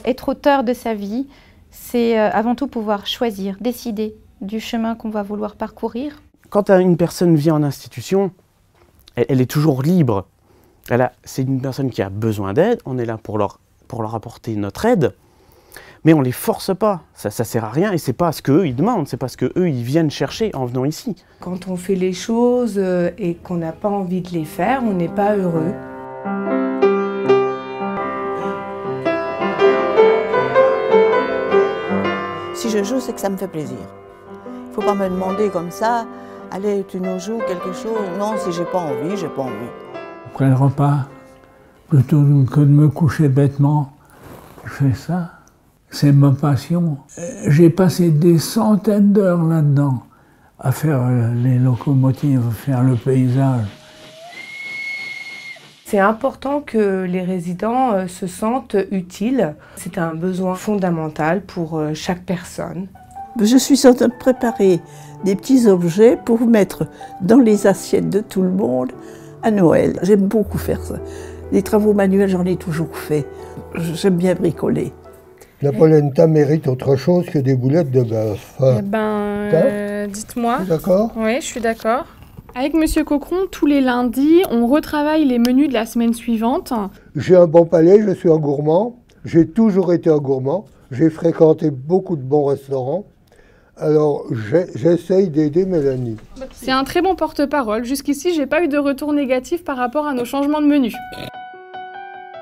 être auteur de sa vie, c'est avant tout pouvoir choisir, décider du chemin qu'on va vouloir parcourir. Quand une personne vient en institution, elle est toujours libre. C'est une personne qui a besoin d'aide, on est là pour leur apporter notre aide, mais on ne les force pas, ça ne sert à rien et ce n'est pas ce qu'eux ils demandent, c'est pas ce qu'eux ils viennent chercher en venant ici. Quand on fait les choses et qu'on n'a pas envie de les faire, on n'est pas heureux. Si je joue, c'est que ça me fait plaisir. Il ne faut pas me demander comme ça, allez, tu nous joues quelque chose. Non, si j'ai pas envie, j'ai pas envie. Après le repas, plutôt que de me coucher bêtement, je fais ça. C'est ma passion. J'ai passé des centaines d'heures là-dedans à faire les locomotives, faire le paysage. C'est important que les résidents se sentent utiles. C'est un besoin fondamental pour chaque personne. Je suis en train de préparer des petits objets pour mettre dans les assiettes de tout le monde à Noël. J'aime beaucoup faire ça. Les travaux manuels, j'en ai toujours fait. J'aime bien bricoler. La polenta mérite autre chose que des boulettes de bœuf. Eh ben, dites-moi. D'accord ? Oui, je suis d'accord. Avec Monsieur Cochron, tous les lundis, on retravaille les menus de la semaine suivante. J'ai un bon palais, je suis un gourmand. J'ai toujours été un gourmand. J'ai fréquenté beaucoup de bons restaurants. Alors, j'essaye d'aider Mélanie. C'est un très bon porte-parole. Jusqu'ici, j'ai pas eu de retour négatif par rapport à nos changements de menu.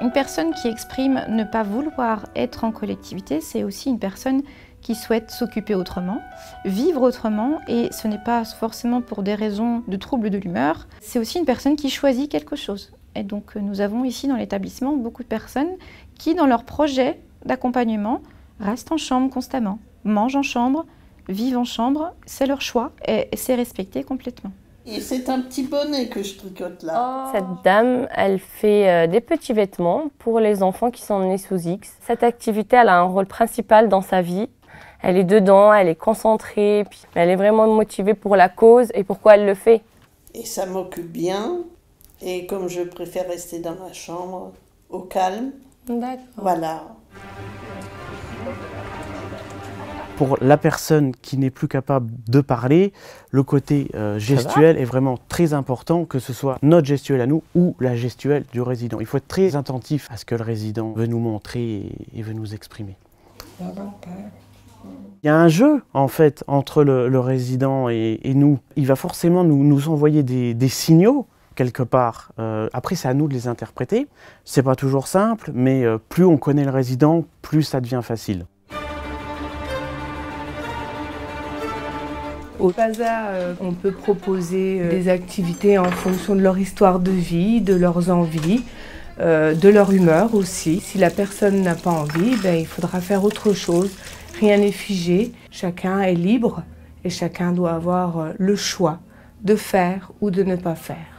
Une personne qui exprime ne pas vouloir être en collectivité, c'est aussi une personne qui souhaite s'occuper autrement, vivre autrement, et ce n'est pas forcément pour des raisons de troubles de l'humeur, c'est aussi une personne qui choisit quelque chose. Et donc nous avons ici dans l'établissement beaucoup de personnes qui, dans leur projet d'accompagnement, restent en chambre constamment, mangent en chambre, vivent en chambre, c'est leur choix et c'est respecté complètement. Et c'est un petit bonnet que je tricote là. Cette dame, elle fait des petits vêtements pour les enfants qui sont nés sous X. Cette activité, elle a un rôle principal dans sa vie. Elle est dedans, elle est concentrée, puis elle est vraiment motivée pour la cause et pourquoi elle le fait. Et ça m'occupe bien. Et comme je préfère rester dans ma chambre, au calme. D'accord. Voilà. Pour la personne qui n'est plus capable de parler, le côté gestuel est vraiment très important, que ce soit notre gestuelle à nous ou la gestuelle du résident. Il faut être très attentif à ce que le résident veut nous montrer et veut nous exprimer. Il y a un jeu en fait entre le résident et nous. Il va forcément nous envoyer des signaux quelque part. Après, c'est à nous de les interpréter. C'est pas toujours simple, mais plus on connaît le résident, plus ça devient facile. Au PASA, on peut proposer des activités en fonction de leur histoire de vie, de leurs envies, de leur humeur aussi. Si la personne n'a pas envie, il faudra faire autre chose. Rien n'est figé, chacun est libre et chacun doit avoir le choix de faire ou de ne pas faire.